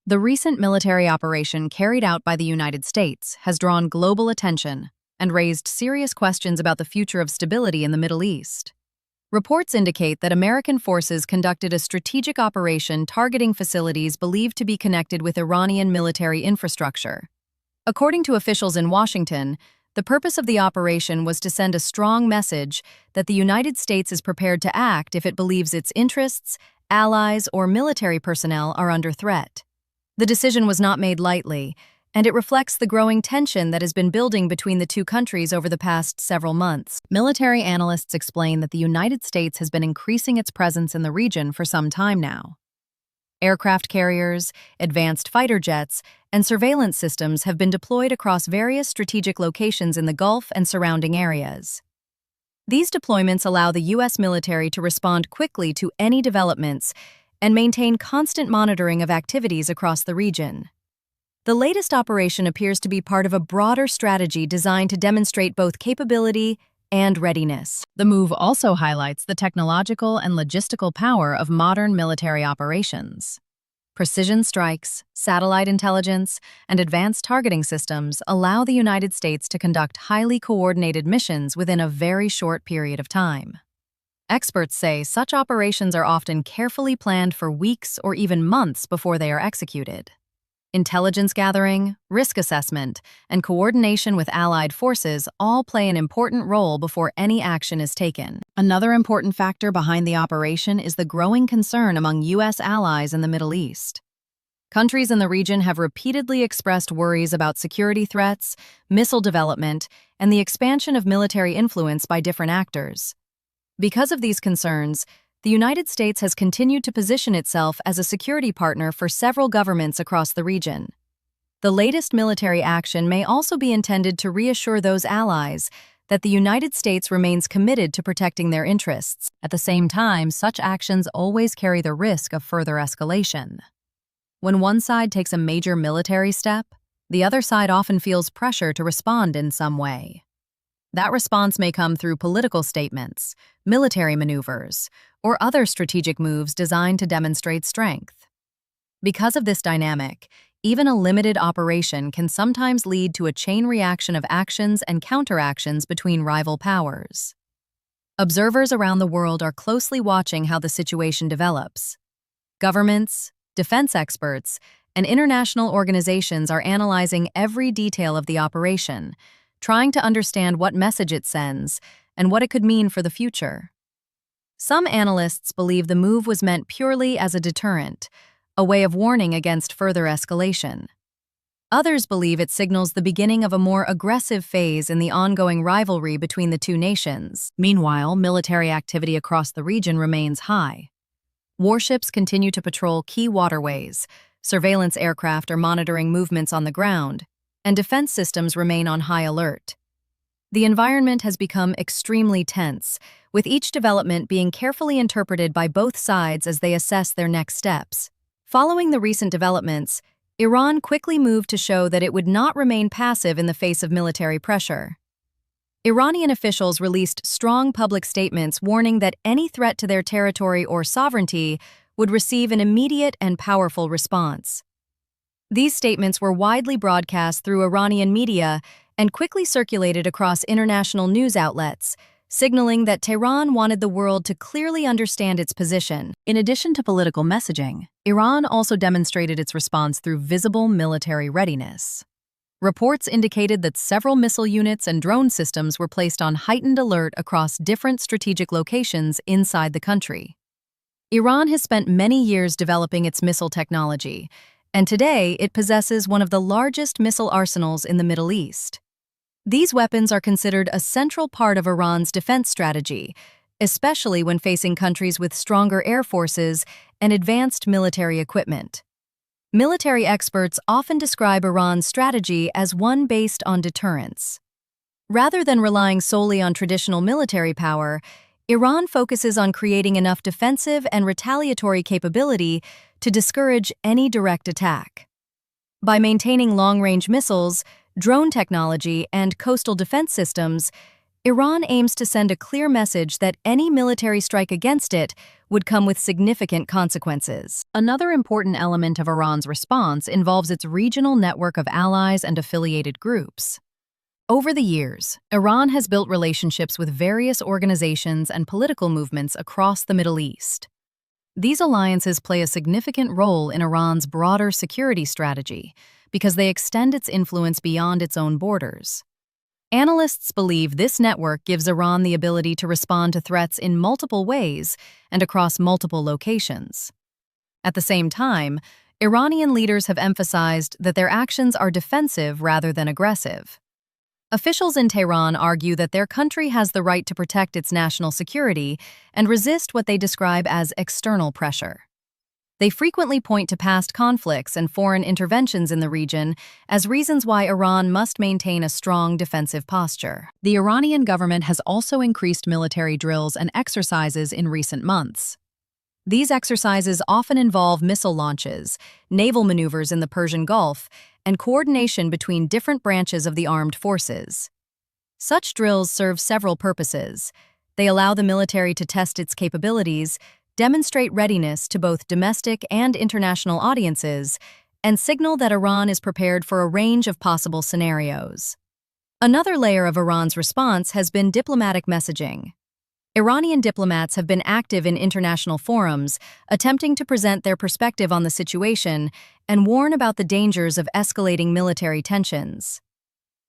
The recent military operation carried out by the United States has drawn global attention and raised serious questions about the future of stability in the Middle East. Reports indicate that American forces conducted a strategic operation targeting facilities believed to be connected with Iranian military infrastructure. According to officials in Washington, the purpose of the operation was to send a strong message that the United States is prepared to act if it believes its interests, allies, or military personnel are under threat. The decision was not made lightly, and it reflects the growing tension that has been building between the two countries over the past several months. Military analysts explain that the United States has been increasing its presence in the region for some time now. Aircraft carriers, advanced fighter jets, and surveillance systems have been deployed across various strategic locations in the Gulf and surrounding areas. These deployments allow the U.S. military to respond quickly to any developments and maintain constant monitoring of activities across the region. The latest operation appears to be part of a broader strategy designed to demonstrate both capability and readiness. The move also highlights the technological and logistical power of modern military operations. Precision strikes, satellite intelligence, and advanced targeting systems allow the United States to conduct highly coordinated missions within a very short period of time. Experts say such operations are often carefully planned for weeks or even months before they are executed. Intelligence gathering, risk assessment, and coordination with allied forces all play an important role before any action is taken. Another important factor behind the operation is the growing concern among U.S. allies in the Middle East. Countries in the region have repeatedly expressed worries about security threats, missile development, and the expansion of military influence by different actors. Because of these concerns, the United States has continued to position itself as a security partner for several governments across the region. The latest military action may also be intended to reassure those allies that the United States remains committed to protecting their interests. At the same time, such actions always carry the risk of further escalation. When one side takes a major military step, the other side often feels pressure to respond in some way. That response may come through political statements, military maneuvers, or other strategic moves designed to demonstrate strength. Because of this dynamic, even a limited operation can sometimes lead to a chain reaction of actions and counteractions between rival powers. Observers around the world are closely watching how the situation develops. Governments, defense experts, and international organizations are analyzing every detail of the operation, trying to understand what message it sends and what it could mean for the future. Some analysts believe the move was meant purely as a deterrent, a way of warning against further escalation. Others believe it signals the beginning of a more aggressive phase in the ongoing rivalry between the two nations. Meanwhile, military activity across the region remains high. Warships continue to patrol key waterways, surveillance aircraft are monitoring movements on the ground, and defense systems remain on high alert. The environment has become extremely tense, with each development being carefully interpreted by both sides as they assess their next steps. Following the recent developments, Iran quickly moved to show that it would not remain passive in the face of military pressure. Iranian officials released strong public statements warning that any threat to their territory or sovereignty would receive an immediate and powerful response. These statements were widely broadcast through Iranian media and quickly circulated across international news outlets, signaling that Tehran wanted the world to clearly understand its position. In addition to political messaging, Iran also demonstrated its response through visible military readiness. Reports indicated that several missile units and drone systems were placed on heightened alert across different strategic locations inside the country. Iran has spent many years developing its missile technology, and today it possesses one of the largest missile arsenals in the Middle East. These weapons are considered a central part of Iran's defense strategy, especially when facing countries with stronger air forces and advanced military equipment. Military experts often describe Iran's strategy as one based on deterrence. Rather than relying solely on traditional military power, Iran focuses on creating enough defensive and retaliatory capability to discourage any direct attack. By maintaining long-range missiles, drone technology, and coastal defense systems, Iran aims to send a clear message that any military strike against it would come with significant consequences. Another important element of Iran's response involves its regional network of allies and affiliated groups. Over the years, Iran has built relationships with various organizations and political movements across the Middle East. These alliances play a significant role in Iran's broader security strategy because they extend its influence beyond its own borders. Analysts believe this network gives Iran the ability to respond to threats in multiple ways and across multiple locations. At the same time, Iranian leaders have emphasized that their actions are defensive rather than aggressive. Officials in Tehran argue that their country has the right to protect its national security and resist what they describe as external pressure. They frequently point to past conflicts and foreign interventions in the region as reasons why Iran must maintain a strong defensive posture. The Iranian government has also increased military drills and exercises in recent months. These exercises often involve missile launches, naval maneuvers in the Persian Gulf, and coordination between different branches of the armed forces. Such drills serve several purposes. They allow the military to test its capabilities, demonstrate readiness to both domestic and international audiences, and signal that Iran is prepared for a range of possible scenarios. Another layer of Iran's response has been diplomatic messaging. Iranian diplomats have been active in international forums, attempting to present their perspective on the situation and warn about the dangers of escalating military tensions.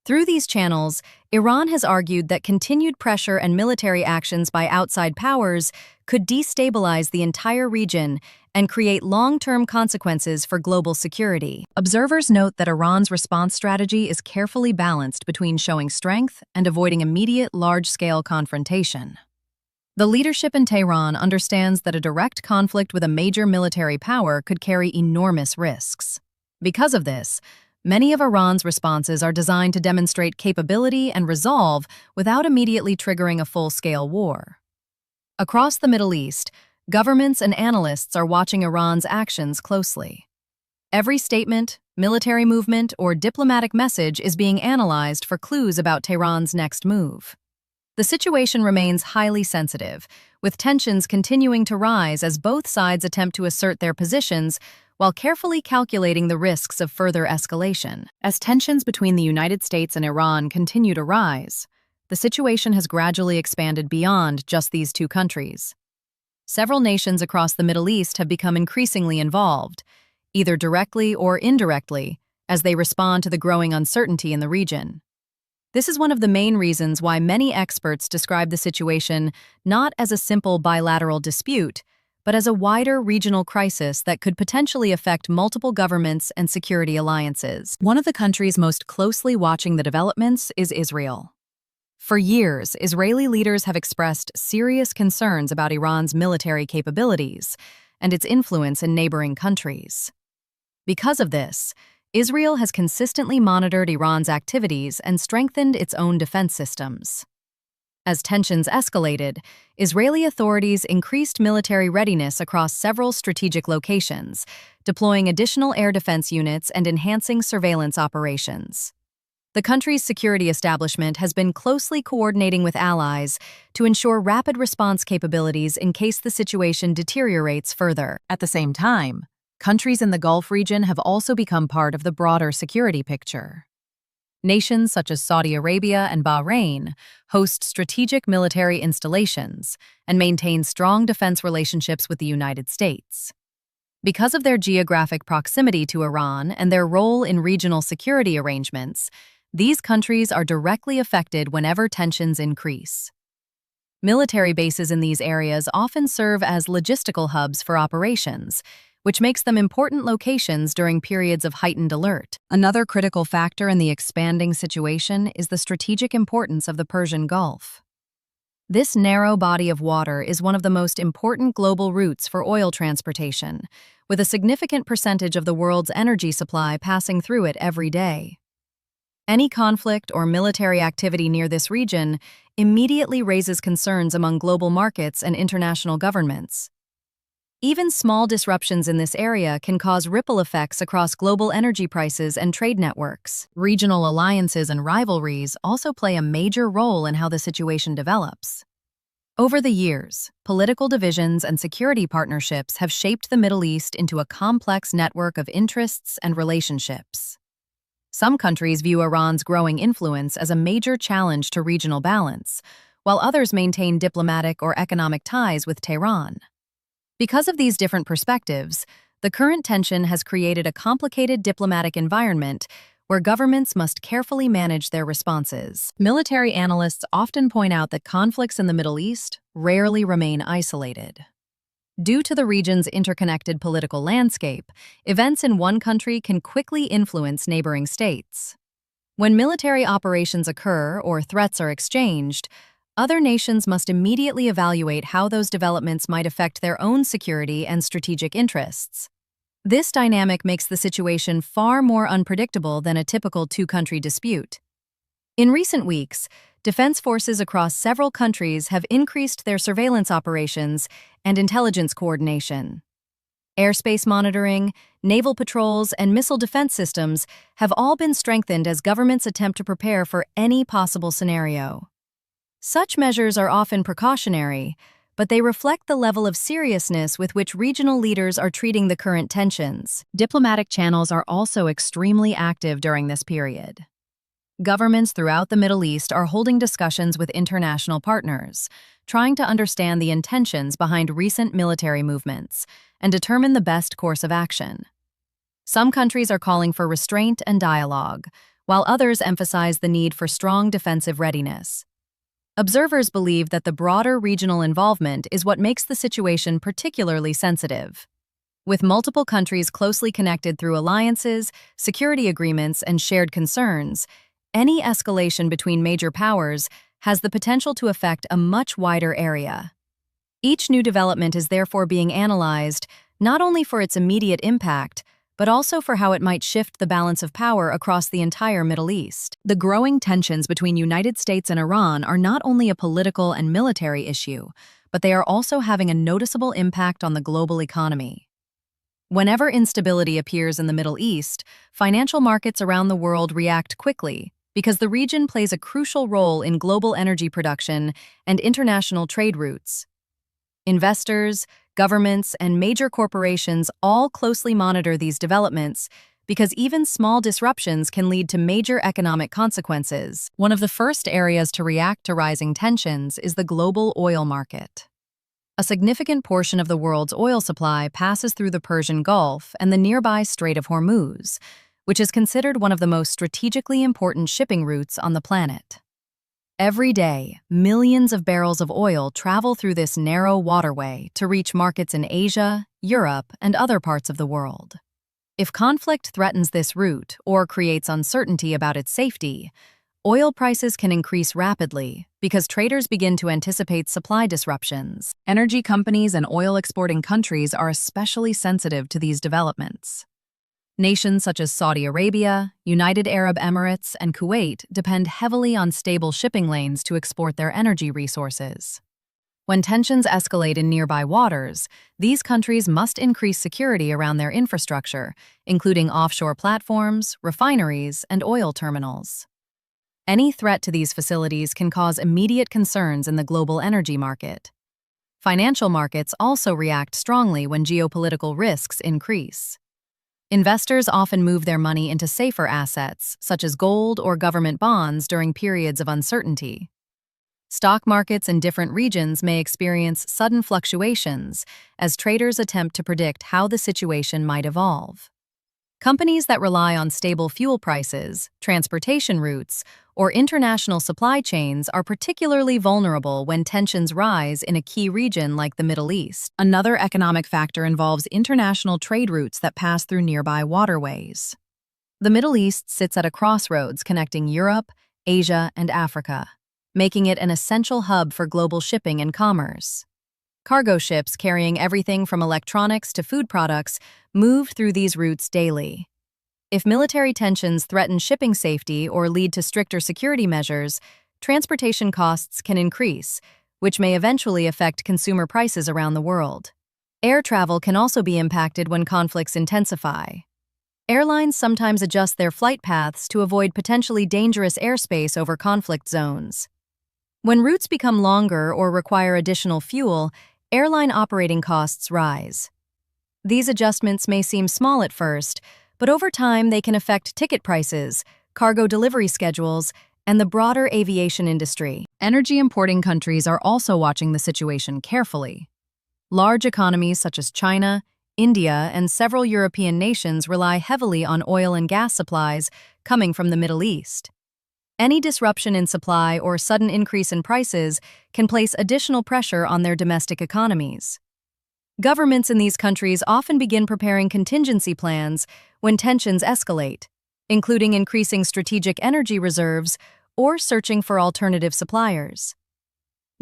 Through these channels, Iran has argued that continued pressure and military actions by outside powers could destabilize the entire region and create long-term consequences for global security. Observers note that Iran's response strategy is carefully balanced between showing strength and avoiding immediate large-scale confrontation. The leadership in Tehran understands that a direct conflict with a major military power could carry enormous risks. Because of this, many of Iran's responses are designed to demonstrate capability and resolve without immediately triggering a full-scale war. Across the Middle East, governments and analysts are watching Iran's actions closely. Every statement, military movement, or diplomatic message is being analyzed for clues about Tehran's next move. The situation remains highly sensitive, with tensions continuing to rise as both sides attempt to assert their positions while carefully calculating the risks of further escalation. As tensions between the United States and Iran continue to rise, the situation has gradually expanded beyond just these two countries. Several nations across the Middle East have become increasingly involved, either directly or indirectly, as they respond to the growing uncertainty in the region. This is one of the main reasons why many experts describe the situation not as a simple bilateral dispute, but as a wider regional crisis that could potentially affect multiple governments and security alliances. One of the countries most closely watching the developments is Israel. For years, Israeli leaders have expressed serious concerns about Iran's military capabilities and its influence in neighboring countries. Because of this, Israel has consistently monitored Iran's activities and strengthened its own defense systems. As tensions escalated, Israeli authorities increased military readiness across several strategic locations, deploying additional air defense units and enhancing surveillance operations. The country's security establishment has been closely coordinating with allies to ensure rapid response capabilities in case the situation deteriorates further. At the same time, countries in the Gulf region have also become part of the broader security picture. Nations such as Saudi Arabia and Bahrain host strategic military installations and maintain strong defense relationships with the United States. Because of their geographic proximity to Iran and their role in regional security arrangements, these countries are directly affected whenever tensions increase. Military bases in these areas often serve as logistical hubs for operations, which makes them important locations during periods of heightened alert. Another critical factor in the expanding situation is the strategic importance of the Persian Gulf. This narrow body of water is one of the most important global routes for oil transportation, with a significant percentage of the world's energy supply passing through it every day. Any conflict or military activity near this region immediately raises concerns among global markets and international governments. Even small disruptions in this area can cause ripple effects across global energy prices and trade networks. Regional alliances and rivalries also play a major role in how the situation develops. Over the years, political divisions and security partnerships have shaped the Middle East into a complex network of interests and relationships. Some countries view Iran's growing influence as a major challenge to regional balance, while others maintain diplomatic or economic ties with Tehran. Because of these different perspectives, the current tension has created a complicated diplomatic environment where governments must carefully manage their responses. Military analysts often point out that conflicts in the Middle East rarely remain isolated. Due to the region's interconnected political landscape, events in one country can quickly influence neighboring states. When military operations occur or threats are exchanged, other nations must immediately evaluate how those developments might affect their own security and strategic interests. This dynamic makes the situation far more unpredictable than a typical two-country dispute. In recent weeks, defense forces across several countries have increased their surveillance operations and intelligence coordination. Airspace monitoring, naval patrols, and missile defense systems have all been strengthened as governments attempt to prepare for any possible scenario. Such measures are often precautionary, but they reflect the level of seriousness with which regional leaders are treating the current tensions. Diplomatic channels are also extremely active during this period. Governments throughout the Middle East are holding discussions with international partners, trying to understand the intentions behind recent military movements and determine the best course of action. Some countries are calling for restraint and dialogue, while others emphasize the need for strong defensive readiness. Observers believe that the broader regional involvement is what makes the situation particularly sensitive. With multiple countries closely connected through alliances, security agreements, and shared concerns, any escalation between major powers has the potential to affect a much wider area. Each new development is therefore being analyzed not only for its immediate impact, but also for how it might shift the balance of power across the entire Middle East. The growing tensions between United States and Iran are not only a political and military issue, but they are also having a noticeable impact on the global economy. Whenever instability appears in the Middle East, financial markets around the world react quickly because the region plays a crucial role in global energy production and international trade routes. Investors, governments, and major corporations all closely monitor these developments because even small disruptions can lead to major economic consequences. One of the first areas to react to rising tensions is the global oil market. A significant portion of the world's oil supply passes through the Persian Gulf and the nearby Strait of Hormuz, which is considered one of the most strategically important shipping routes on the planet. Every day, millions of barrels of oil travel through this narrow waterway to reach markets in Asia, Europe, and other parts of the world. If conflict threatens this route or creates uncertainty about its safety, oil prices can increase rapidly because traders begin to anticipate supply disruptions. Energy companies and oil-exporting countries are especially sensitive to these developments. Nations such as Saudi Arabia, United Arab Emirates, and Kuwait depend heavily on stable shipping lanes to export their energy resources. When tensions escalate in nearby waters, these countries must increase security around their infrastructure, including offshore platforms, refineries, and oil terminals. Any threat to these facilities can cause immediate concerns in the global energy market. Financial markets also react strongly when geopolitical risks increase. Investors often move their money into safer assets, such as gold or government bonds, during periods of uncertainty. Stock markets in different regions may experience sudden fluctuations as traders attempt to predict how the situation might evolve. Companies that rely on stable fuel prices, transportation routes, or international supply chains are particularly vulnerable when tensions rise in a key region like the Middle East. Another economic factor involves international trade routes that pass through nearby waterways. The Middle East sits at a crossroads connecting Europe, Asia, and Africa, making it an essential hub for global shipping and commerce. Cargo ships carrying everything from electronics to food products move through these routes daily. If military tensions threaten shipping safety or lead to stricter security measures, transportation costs can increase, which may eventually affect consumer prices around the world. Air travel can also be impacted when conflicts intensify. Airlines sometimes adjust their flight paths to avoid potentially dangerous airspace over conflict zones. When routes become longer or require additional fuel, airline operating costs rise. These adjustments may seem small at first, but over time they can affect ticket prices, cargo delivery schedules, and the broader aviation industry. Energy importing countries are also watching the situation carefully. Large economies such as China, India, and several European nations rely heavily on oil and gas supplies coming from the Middle East. Any disruption in supply or sudden increase in prices can place additional pressure on their domestic economies. Governments in these countries often begin preparing contingency plans when tensions escalate, including increasing strategic energy reserves or searching for alternative suppliers.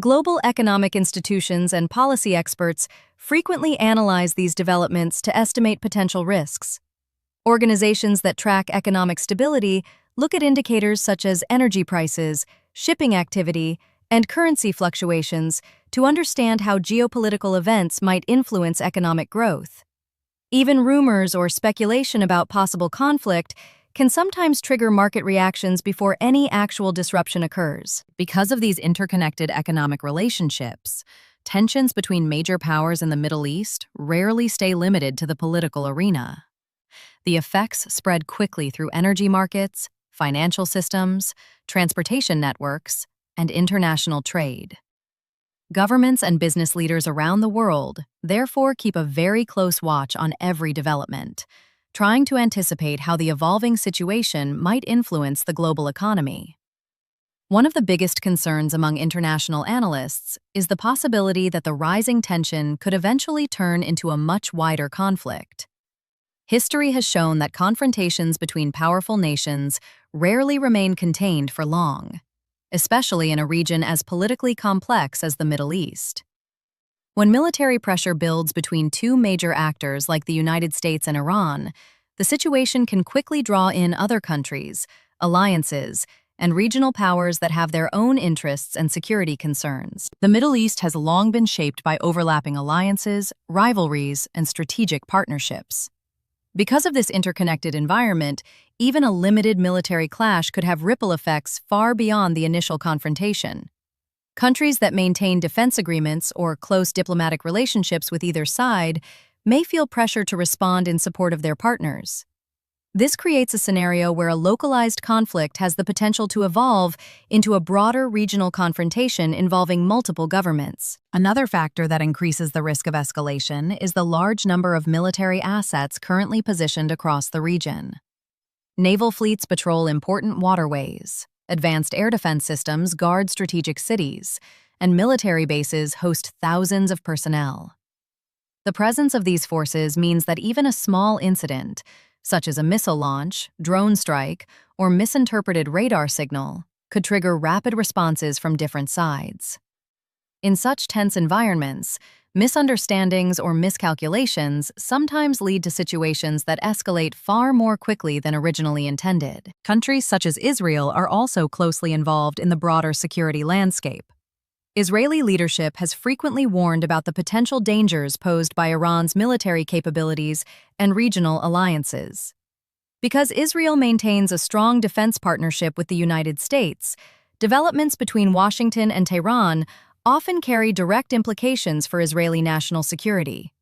Global economic institutions and policy experts frequently analyze these developments to estimate potential risks. Organizations that track economic stability look at indicators such as energy prices, shipping activity, and currency fluctuations to understand how geopolitical events might influence economic growth. Even rumors or speculation about possible conflict can sometimes trigger market reactions before any actual disruption occurs. Because of these interconnected economic relationships, tensions between major powers in the Middle East rarely stay limited to the political arena. The effects spread quickly through energy markets, financial systems, transportation networks, and international trade. Governments and business leaders around the world therefore keep a very close watch on every development, trying to anticipate how the evolving situation might influence the global economy. One of the biggest concerns among international analysts is the possibility that the rising tension could eventually turn into a much wider conflict. History has shown that confrontations between powerful nations rarely remain contained for long, especially in a region as politically complex as the Middle East. When military pressure builds between two major actors like the United States and Iran, the situation can quickly draw in other countries, alliances, and regional powers that have their own interests and security concerns. The Middle East has long been shaped by overlapping alliances, rivalries, and strategic partnerships. Because of this interconnected environment, even a limited military clash could have ripple effects far beyond the initial confrontation. Countries that maintain defense agreements or close diplomatic relationships with either side may feel pressure to respond in support of their partners. This creates a scenario where a localized conflict has the potential to evolve into a broader regional confrontation involving multiple governments. Another factor that increases the risk of escalation is the large number of military assets currently positioned across the region. Naval fleets patrol important waterways, advanced air defense systems guard strategic cities, and military bases host thousands of personnel. The presence of these forces means that even a small incident, such as a missile launch, drone strike, or misinterpreted radar signal, could trigger rapid responses from different sides. In such tense environments, misunderstandings or miscalculations sometimes lead to situations that escalate far more quickly than originally intended. Countries such as Israel are also closely involved in the broader security landscape. Israeli leadership has frequently warned about the potential dangers posed by Iran's military capabilities and regional alliances. Because Israel maintains a strong defense partnership with the United States, developments between Washington and Tehran often carry direct implications for Israeli national security.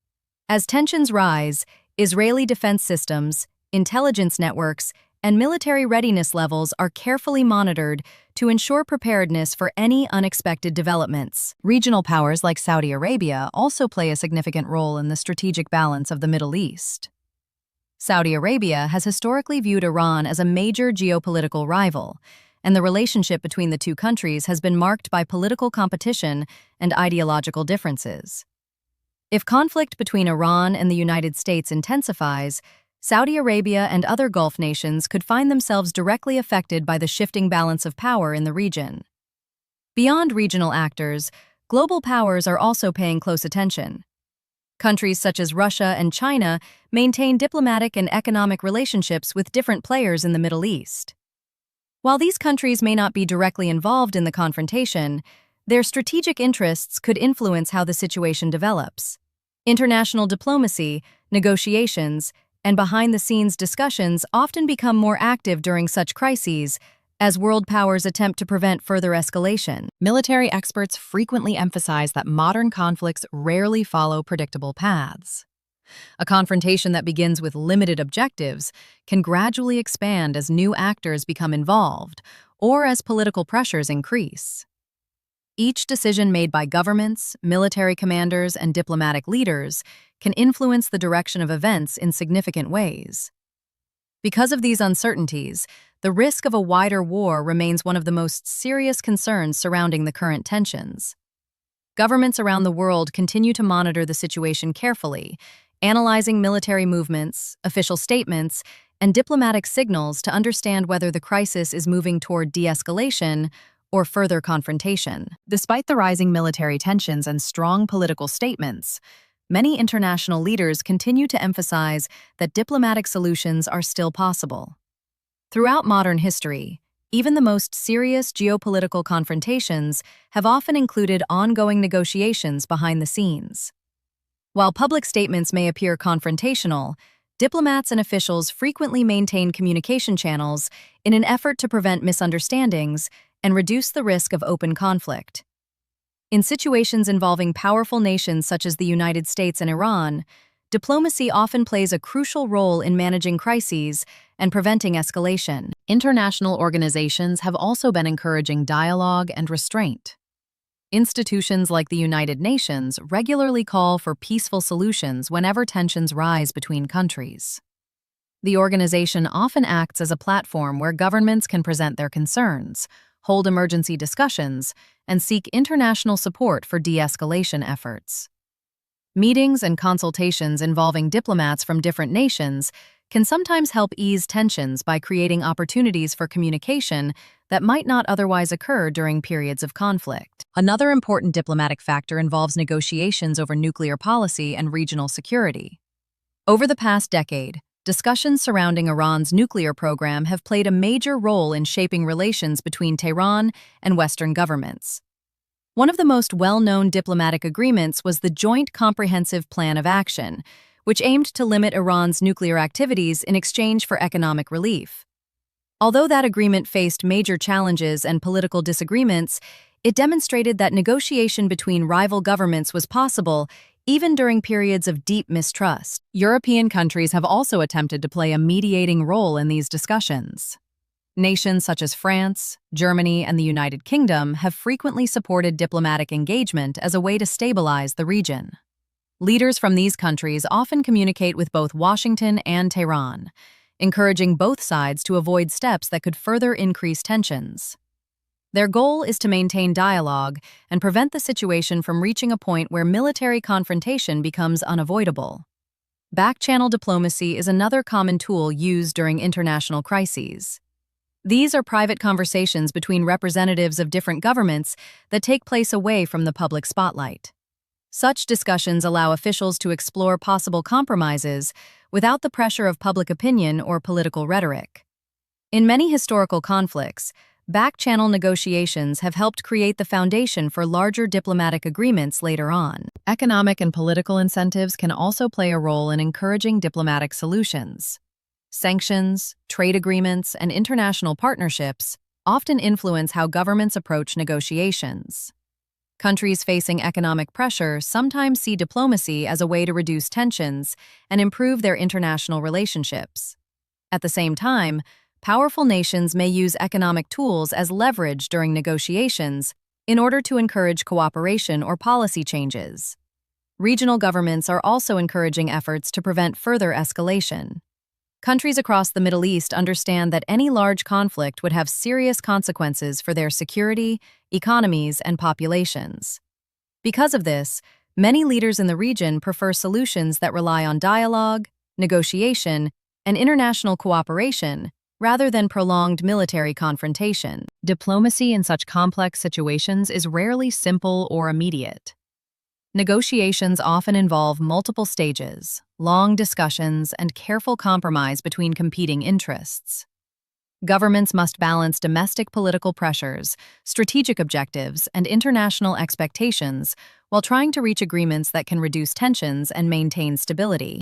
As tensions rise, Israeli defense systems, intelligence networks, and military readiness levels are carefully monitored to ensure preparedness for any unexpected developments. Regional powers like Saudi Arabia also play a significant role in the strategic balance of the Middle East. Saudi Arabia has historically viewed Iran as a major geopolitical rival, and the relationship between the two countries has been marked by political competition and ideological differences. If conflict between Iran and the United States intensifies, Saudi Arabia and other Gulf nations could find themselves directly affected by the shifting balance of power in the region. Beyond regional actors, global powers are also paying close attention. Countries such as Russia and China maintain diplomatic and economic relationships with different players in the Middle East. While these countries may not be directly involved in the confrontation, their strategic interests could influence how the situation develops. International diplomacy, negotiations, and behind-the-scenes discussions often become more active during such crises as world powers attempt to prevent further escalation. Military experts frequently emphasize that modern conflicts rarely follow predictable paths. A confrontation that begins with limited objectives can gradually expand as new actors become involved or as political pressures increase. Each decision made by governments, military commanders, and diplomatic leaders can influence the direction of events in significant ways. Because of these uncertainties, the risk of a wider war remains one of the most serious concerns surrounding the current tensions. Governments around the world continue to monitor the situation carefully, analyzing military movements, official statements, and diplomatic signals to understand whether the crisis is moving toward de-escalation or further confrontation. Despite the rising military tensions and strong political statements, many international leaders continue to emphasize that diplomatic solutions are still possible. Throughout modern history, even the most serious geopolitical confrontations have often included ongoing negotiations behind the scenes. While public statements may appear confrontational, diplomats and officials frequently maintain communication channels in an effort to prevent misunderstandings and reduce the risk of open conflict. In situations involving powerful nations such as the United States and Iran, diplomacy often plays a crucial role in managing crises and preventing escalation. International organizations have also been encouraging dialogue and restraint. Institutions like the United Nations regularly call for peaceful solutions whenever tensions rise between countries. The organization often acts as a platform where governments can present their concerns, hold emergency discussions, and seek international support for de-escalation efforts. Meetings and consultations involving diplomats from different nations can sometimes help ease tensions by creating opportunities for communication that might not otherwise occur during periods of conflict. Another important diplomatic factor involves negotiations over nuclear policy and regional security. Over the past decade, discussions surrounding Iran's nuclear program have played a major role in shaping relations between Tehran and Western governments. One of the most well-known diplomatic agreements was the Joint Comprehensive Plan of Action, which aimed to limit Iran's nuclear activities in exchange for economic relief. Although that agreement faced major challenges and political disagreements, it demonstrated that negotiation between rival governments was possible even during periods of deep mistrust. European countries have also attempted to play a mediating role in these discussions. Nations such as France, Germany, and the United Kingdom have frequently supported diplomatic engagement as a way to stabilize the region. Leaders from these countries often communicate with both Washington and Tehran, encouraging both sides to avoid steps that could further increase tensions. Their goal is to maintain dialogue and prevent the situation from reaching a point where military confrontation becomes unavoidable. Back-channel diplomacy is another common tool used during international crises. These are private conversations between representatives of different governments that take place away from the public spotlight. Such discussions allow officials to explore possible compromises without the pressure of public opinion or political rhetoric. In many historical conflicts, back-channel negotiations have helped create the foundation for larger diplomatic agreements later on. Economic and political incentives can also play a role in encouraging diplomatic solutions. Sanctions, trade agreements, and international partnerships often influence how governments approach negotiations. Countries facing economic pressure sometimes see diplomacy as a way to reduce tensions and improve their international relationships. At the same time, powerful nations may use economic tools as leverage during negotiations in order to encourage cooperation or policy changes. Regional governments are also encouraging efforts to prevent further escalation. Countries across the Middle East understand that any large conflict would have serious consequences for their security, economies, and populations. Because of this, many leaders in the region prefer solutions that rely on dialogue, negotiation, and international cooperation rather than prolonged military confrontation. Diplomacy in such complex situations is rarely simple or immediate. Negotiations often involve multiple stages, long discussions, and careful compromise between competing interests. Governments must balance domestic political pressures, strategic objectives, and international expectations while trying to reach agreements that can reduce tensions and maintain stability.